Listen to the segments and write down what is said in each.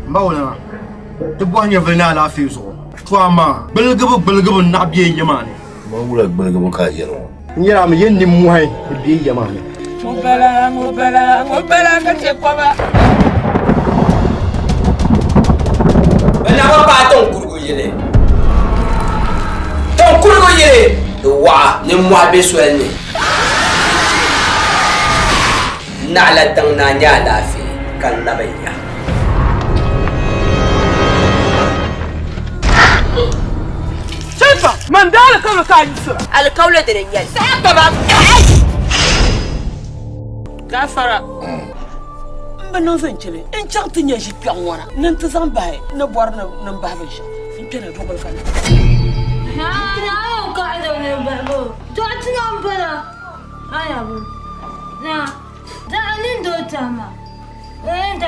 Mauna. The one you have not feels. Twama. Belgable not be your man. Maula Belgable Kayero. Yeah, I'm in the Muay, be your man. Mubela, Kachepova. Never buy don't Kurgoye. Don't Kurgoye. The wa, Nimwa Beswell. Nala Tananya Lafi, Canabaya. Mandala come to I'll call it in yes. Gafara. But no venture. And chanting as you can one. None to some by no born of Numbavish. You can a double fan. No, God, don't number. I am. Now, darling, don't tell me. When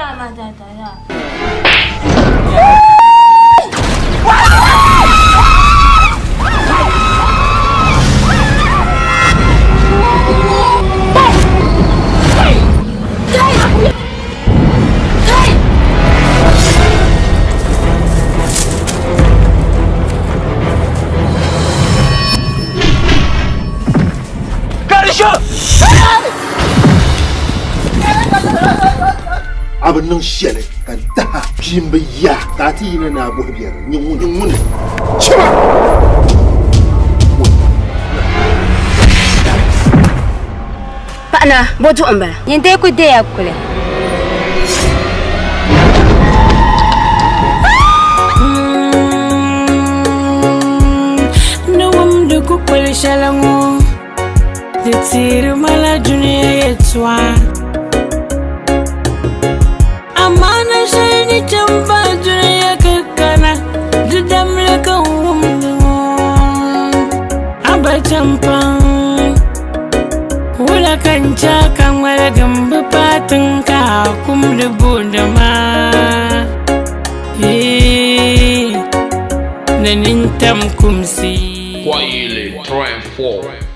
Aba nung shele kan ta jimbe ya ta ti na bo biya nyun chima Pana bodu amba yende ko de yakule no wamdu ko kwele shalango de tiru mala dunia yetwa Amana shani chamba dunia kakana dudamle ka umdu aba champan wala kancha kan wala gamba patin ka kumdu budama nanintam kumsi Kwaile 3 and 4